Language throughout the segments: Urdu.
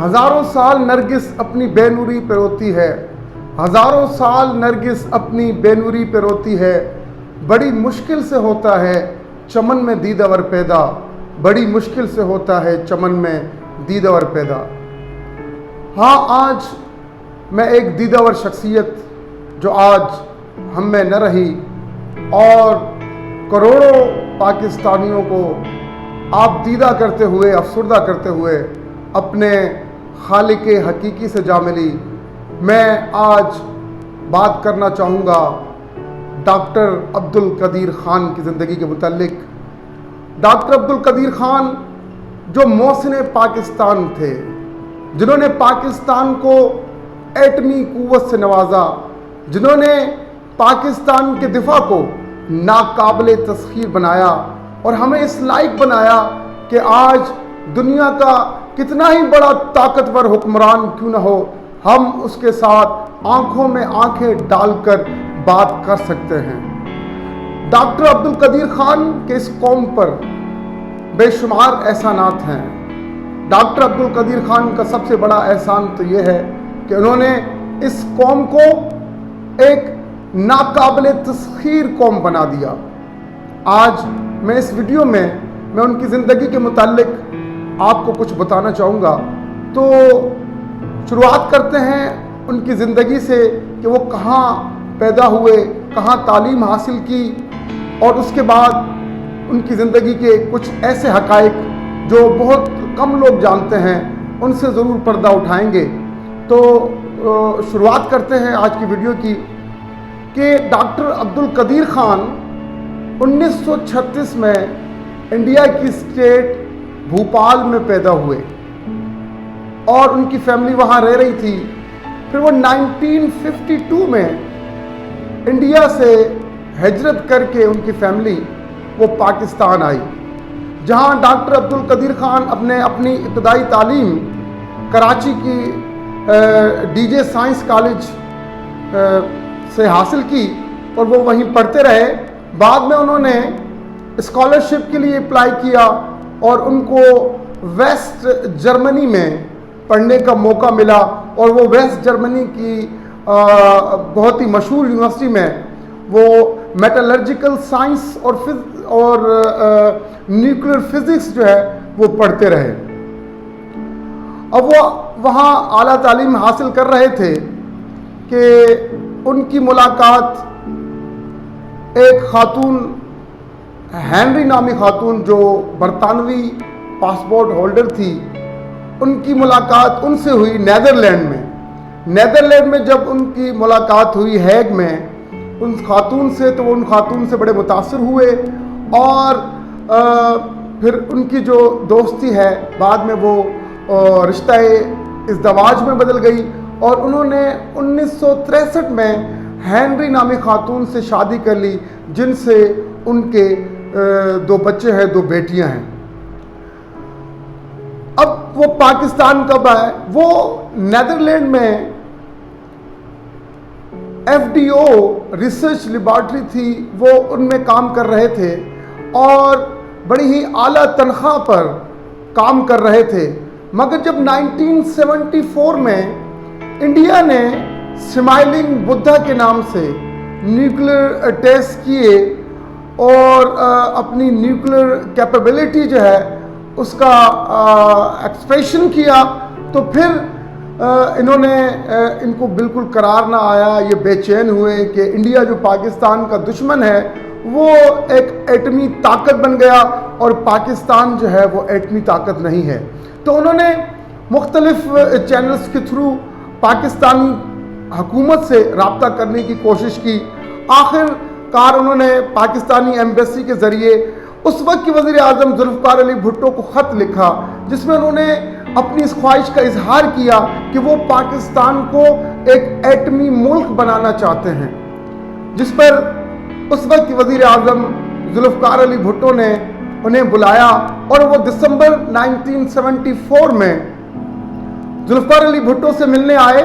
ہزاروں سال نرگس اپنی بے نوری پہ روتی ہے، ہزاروں سال نرگس اپنی بے نوری پہ روتی ہے، بڑی مشکل سے ہوتا ہے چمن میں دیدہ ور پیدا، بڑی مشکل سے ہوتا ہے چمن میں دیدہ ور پیدا۔ ہاں، آج میں ایک دیدہ ور شخصیت جو آج ہم میں نہ رہی اور کروڑوں پاکستانیوں کو آپ دیدہ کرتے ہوئے، افسردہ کرتے ہوئے اپنے خالق حقیقی سے جا ملی، میں آج بات کرنا چاہوں گا ڈاکٹر عبدالقدیر خان کی زندگی کے متعلق۔ ڈاکٹر عبدالقدیر خان جو محسن پاکستان تھے، جنہوں نے پاکستان کو ایٹمی قوت سے نوازا، جنہوں نے پاکستان کے دفاع کو ناقابل تسخیر بنایا اور ہمیں اس لائق بنایا کہ آج دنیا کا کتنا ہی بڑا طاقتور حکمران کیوں نہ ہو، ہم اس کے ساتھ آنکھوں میں آنکھیں ڈال کر بات کر سکتے ہیں۔ ڈاکٹر عبدالقدیر خان کے اس قوم پر بے شمار احسانات ہیں۔ ڈاکٹر عبدالقدیر خان کا سب سے بڑا احسان تو یہ ہے کہ انہوں نے اس قوم کو ایک ناقابل تسخیر قوم بنا دیا۔ آج میں اس ویڈیو میں ان کی زندگی کے متعلق آپ کو کچھ بتانا چاہوں گا۔ تو شروعات کرتے ہیں ان کی زندگی سے کہ وہ کہاں پیدا ہوئے، کہاں تعلیم حاصل کی، اور اس کے بعد ان کی زندگی کے کچھ ایسے حقائق جو بہت کم لوگ جانتے ہیں، ان سے ضرور پردہ اٹھائیں گے۔ تو شروعات کرتے ہیں آج کی ویڈیو کی کہ ڈاکٹر عبدالقدیر خان 1936 میں انڈیا کی اسٹیٹ بھوپال میں پیدا ہوئے اور ان کی فیملی وہاں رہ رہی تھی۔ پھر وہ 1952 میں انڈیا سے ہجرت کر کے ان کی فیملی وہ پاکستان آئی، جہاں ڈاکٹر عبدالقدیر خان اپنی ابتدائی تعلیم کراچی کی ڈی جے سائنس کالج سے حاصل کی اور وہ وہیں پڑھتے رہے۔ بعد میں انہوں نے اسکالرشپ کے لیے اپلائی کیا اور ان کو ویسٹ جرمنی میں پڑھنے کا موقع ملا، اور وہ ویسٹ جرمنی کی بہت ہی مشہور یونیورسٹی میں وہ میٹالرجیکل سائنس اور نیوکلیئر فزکس جو ہے وہ پڑھتے رہے۔ اب وہ وہاں اعلیٰ تعلیم حاصل کر رہے تھے کہ ان کی ملاقات ایک خاتون، ہینری نامی خاتون جو برطانوی پاسپورٹ ہولڈر تھی، ان کی ملاقات ان سے ہوئی نیدرلینڈ میں۔ نیدرلینڈ میں جب ان کی ملاقات ہوئی ہیگ میں ان خاتون سے، تو وہ ان خاتون سے بڑے متاثر ہوئے، اور پھر ان کی جو دوستی ہے بعد میں وہ رشتہ ازدواج میں بدل گئی، اور انہوں نے 1963 میں ہینری نامی خاتون سے شادی کر لی، جن سے ان کے 2 بچے ہیں، 2 بیٹیاں ہیں۔ اب وہ پاکستان کب آئے؟ وہ نیدرلینڈ میں FDO ریسرچ لیبارٹری تھی، وہ ان میں کام کر رہے تھے اور بڑی ہی اعلیٰ تنخواہ پر کام کر رہے تھے۔ مگر جب 1974 میں انڈیا نے سمائلنگ بدھا کے نام سے نیوکلیئر ٹیسٹ کیے اور اپنی نیوکلیئر کیپیبلٹی جو ہے اس کا ایکسپریشن کیا، تو پھر انہوں نے ان کو بالکل قرار نہ آیا، یہ بے چین ہوئے کہ انڈیا جو پاکستان کا دشمن ہے وہ ایک ایٹمی طاقت بن گیا اور پاکستان جو ہے وہ ایٹمی طاقت نہیں ہے۔ تو انہوں نے مختلف چینلز کے تھرو پاکستانی حکومت سے رابطہ کرنے کی کوشش کی۔ آخر کار انہوں نے پاکستانی ایمبیسی کے ذریعے اس وقت کے وزیر اعظم ذوالفقار علی بھٹو کو خط لکھا، جس میں انہوں نے اپنی اس خواہش کا اظہار کیا کہ وہ پاکستان کو ایک ایٹمی ملک بنانا چاہتے ہیں، جس پر اس وقت کے وزیر اعظم ذوالفقار علی بھٹو نے انہیں بلایا، اور وہ دسمبر 1974 میں ذوالفقار علی بھٹو سے ملنے آئے،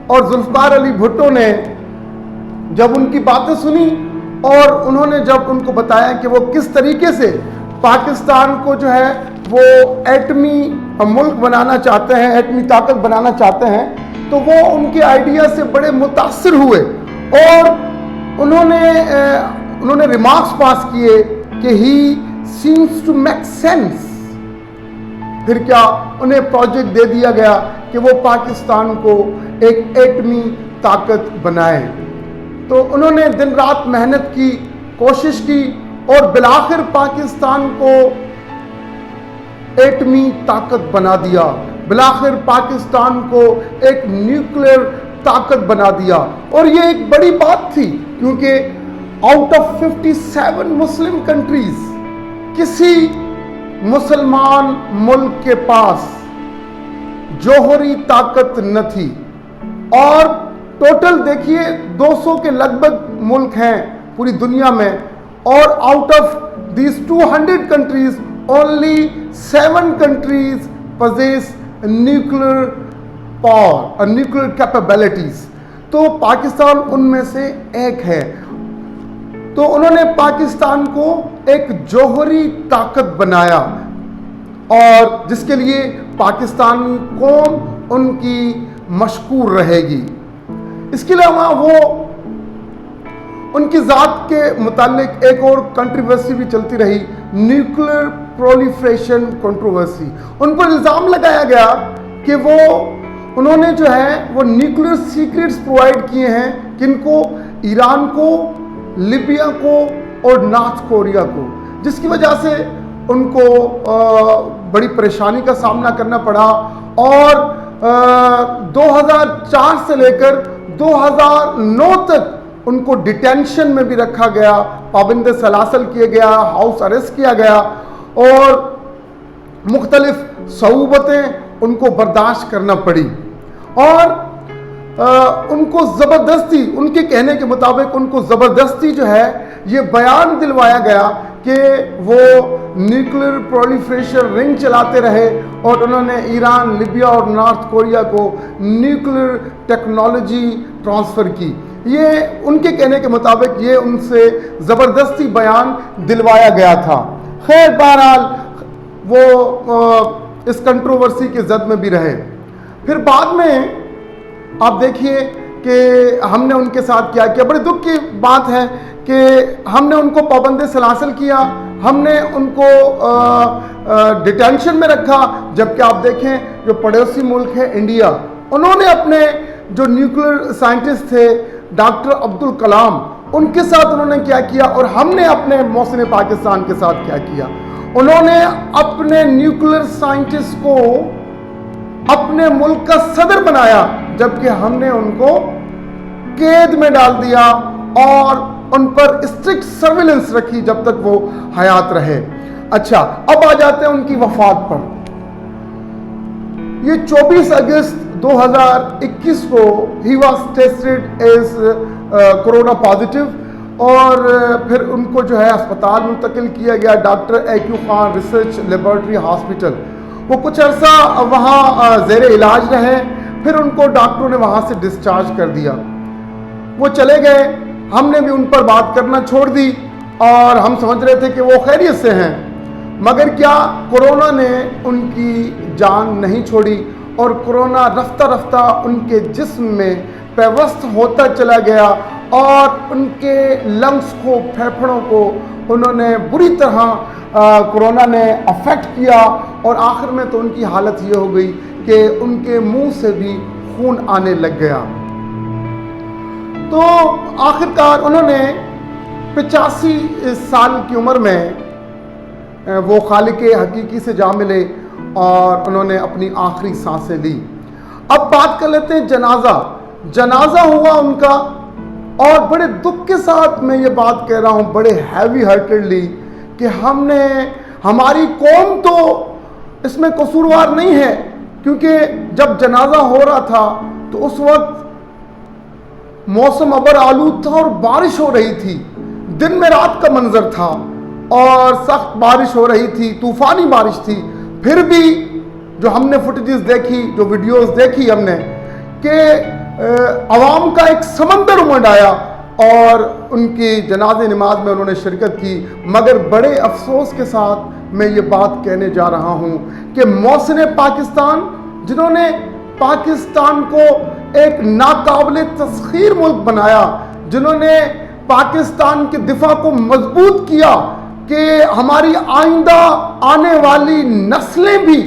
اور ذوالفقار علی بھٹو نے جب ان کی باتیں سنی اور انہوں نے جب ان کو بتایا کہ وہ کس طریقے سے پاکستان کو جو ہے وہ ایٹمی ملک بنانا چاہتے ہیں، ایٹمی طاقت بنانا چاہتے ہیں، تو وہ ان کے آئیڈیا سے بڑے متاثر ہوئے اور انہوں نے ریمارکس پاس کیے کہ ہی سیمس ٹو میک سینس۔ پھر کیا انہیں پروجیکٹ دے دیا گیا کہ وہ پاکستان کو ایک ایٹمی طاقت بنائیں۔ تو انہوں نے دن رات محنت کی، کوشش کی اور بالآخر پاکستان کو ایٹمی طاقت بنا دیا، بالآخر پاکستان کو ایک نیوکلیئر طاقت بنا دیا۔ اور یہ ایک بڑی بات تھی کیونکہ آؤٹ آف 57 مسلم کنٹریز کسی مسلمان ملک کے پاس جوہری طاقت نہ تھی، اور ٹوٹل دیکھیے 200 کے لگ بھگ ملک ہیں پوری دنیا میں، اور out of these 200 countries only 7 countries possess nuclear power or nuclear capabilities۔ تو پاکستان ان میں سے ایک ہے۔ تو انہوں نے پاکستان کو ایک جوہری طاقت بنایا، اور جس کے لیے پاکستان قوم ان کی مشکور رہے گی۔ اس کے علاوہ وہ ان کی ذات کے متعلق ایک اور کنٹروورسی بھی چلتی رہی، نیوکلیئر پرولیفریشن کنٹروورسی۔ ان پر الزام لگایا گیا کہ انہوں نے جو ہے وہ نیوکلیئر سیکریٹس پرووائڈ کیے ہیں، کن کو؟ ایران کو، لیبیا کو اور نارتھ کوریا کو، جس کی وجہ سے ان کو بڑی پریشانی کا سامنا کرنا پڑا، اور 2004 سے لے کر 2009 تک ان کو ڈیٹینشن میں بھی رکھا گیا، پابند سلاسل کیا گیا، ہاؤس اریسٹ کیا گیا، اور مختلف صعوبتیں ان کو برداشت کرنا پڑی، اور ان کو زبردستی، ان کے کہنے کے مطابق ان کو زبردستی جو ہے یہ بیان دلوایا گیا کہ وہ نیوکلیئر پرولیفریشن رنگ چلاتے رہے، اور انہوں نے ایران، لیبیا اور نارتھ کوریا کو نیوکلیئر ٹیکنالوجی ٹرانسفر کی۔ یہ ان کے کہنے کے مطابق یہ ان سے زبردستی بیان دلوایا گیا تھا۔ خیر بہرحال وہ اس کنٹروورسی کے زد میں بھی رہے۔ پھر بعد میں آپ دیکھیے کہ ہم نے ان کے ساتھ کیا کیا۔ بڑے دکھ کی بات ہے کہ ہم نے ان کو پابند سلاسل کیا، ہم نے ان کو ڈیٹینشن میں رکھا، جبکہ آپ دیکھیں جو پڑوسی ملک ہے انڈیا، انہوں نے اپنے جو نیوکلیئر سائنٹسٹ تھے ڈاکٹر عبدالکلام، ان کے ساتھ انہوں نے کیا کیا، اور ہم نے اپنے محسن پاکستان کے ساتھ کیا کیا۔ انہوں نے اپنے نیوکلیئر سائنٹسٹ کو اپنے ملک کا صدر بنایا، جبکہ ہم نے ان کو قید میں ڈال دیا اور ان پر اسٹرکٹ سرویلنس رکھی جب تک وہ حیات رہے۔ اچھا، اب آ جاتے ہیں ان کی وفات پر۔ یہ 24 اگست 2021 کو he was tested as corona positive, اور پھر ان کو جو ہے اسپتال منتقل کیا گیا، doctor Ayub Khan research laboratory hospital. وہ کچھ عرصہ وہاں زیر علاج رہے، پھر ان کو ڈاکٹروں نے وہاں سے ڈسچارج کر دیا، وہ چلے گئے۔ ہم نے بھی ان پر بات کرنا چھوڑ دی، اور ہم سمجھ رہے تھے کہ وہ خیریت سے ہیں، مگر کیا کورونا نے ان کی جان نہیں چھوڑی، اور کورونا رفتہ رفتہ ان کے جسم میں پیوست ہوتا چلا گیا، اور ان کے لنگس کو، پھیپھڑوں کو انہوں نے بری طرح کورونا نے افیکٹ کیا، اور آخر میں تو ان کی حالت یہ ہو گئی کہ ان کے منہ سے بھی خون آنے لگ گیا۔ تو آخرکار انہوں نے 85 سال کی عمر میں وہ خالق حقیقی سے جا ملے، اور انہوں نے اپنی آخری سانسیں لی۔ اب بات کر لیتے ہیں جنازہ ہوا ان کا، اور بڑے دکھ کے ساتھ میں یہ بات کہہ رہا ہوں، بڑے ہیوی ہارٹڈلی، کہ ہماری قوم تو اس میں قصوروار نہیں ہے، کیونکہ جب جنازہ ہو رہا تھا تو اس وقت موسم ابر آلود تھا اور بارش ہو رہی تھی، دن میں رات کا منظر تھا، اور سخت بارش ہو رہی تھی، طوفانی بارش تھی۔ پھر بھی جو ہم نے فوٹیجز دیکھی، جو ویڈیوز دیکھی ہم نے، کہ عوام کا ایک سمندر امڈ آیا، اور ان کی جنازے نماز میں انہوں نے شرکت کی، مگر بڑے افسوس کے ساتھ میں یہ بات کہنے جا رہا ہوں کہ محسن پاکستان، جنہوں نے پاکستان کو ایک ناقابل تسخیر ملک بنایا، جنہوں نے پاکستان کے دفاع کو مضبوط کیا کہ ہماری آئندہ آنے والی نسلیں بھی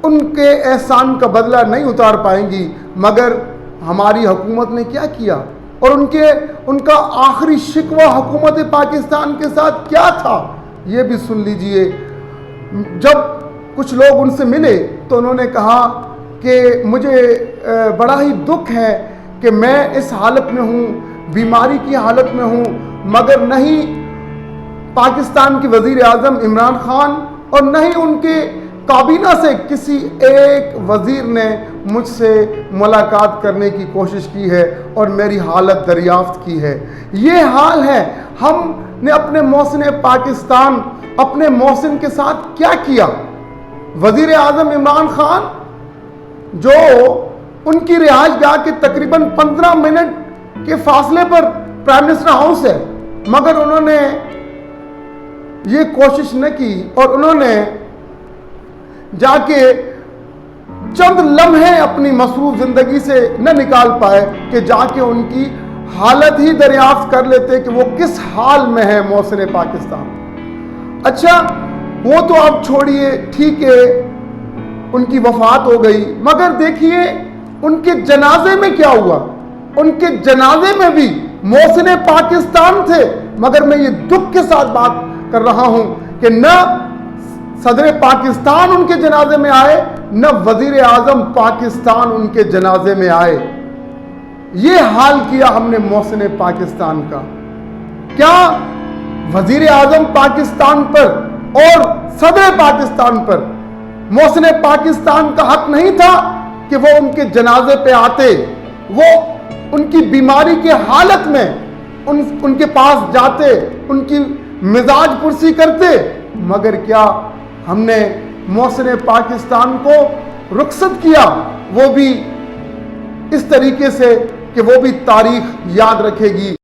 ان کے احسان کا بدلہ نہیں اتار پائیں گی، مگر ہماری حکومت نے کیا کیا؟ اور ان کا آخری شکوہ حکومت پاکستان کے ساتھ کیا تھا، یہ بھی سن لیجئے۔ جب کچھ لوگ ان سے ملے تو انہوں نے کہا کہ مجھے بڑا ہی دکھ ہے کہ میں اس حالت میں ہوں، بیماری کی حالت میں ہوں، مگر نہیں پاکستان کے وزیر اعظم عمران خان اور نہ ہی ان کے کابینہ سے کسی ایک وزیر نے مجھ سے ملاقات کرنے کی کوشش کی ہے اور میری حالت دریافت کی ہے۔ یہ حال ہے۔ ہم نے اپنے محسن پاکستان، اپنے محسن کے ساتھ کیا کیا؟ وزیر اعظم عمران خان جو ان کی رہائش گاہ کے تقریباً 15 منٹ کے فاصلے پر پرائم منسٹر ہاؤس ہے، مگر انہوں نے یہ کوشش نہ کی اور انہوں نے جا کے چند لمحے اپنی مصروف زندگی سے نہ نکال پائے کہ جا کے ان کی حالت ہی دریافت کر لیتے کہ وہ کس حال میں ہے محسن پاکستان۔ اچھا، وہ تو آپ چھوڑیے، ٹھیک ہے، ان کی وفات ہو گئی، مگر دیکھیے ان کے جنازے میں کیا ہوا۔ ان کے جنازے میں بھی محسن پاکستان تھے، مگر میں یہ دکھ کے ساتھ بات کر رہا ہوں کہ نہ صدر پاکستان ان کے جنازے میں آئے، نہ وزیر اعظم پاکستان ان کے جنازے میں آئے۔ یہ حال کیا ہم نے محسن پاکستان کا۔ کیا وزیر اعظم پاکستان پر اور صدر پاکستان پر محسن پاکستان کا حق نہیں تھا کہ وہ ان کے جنازے پہ آتے، وہ ان کی بیماری کے حالت میں ان کے پاس جاتے، ان کی مزاج پرسی کرتے؟ مگر کیا ہم نے محسن پاکستان کو رخصت کیا، وہ بھی اس طریقے سے کہ وہ بھی تاریخ یاد رکھے گی۔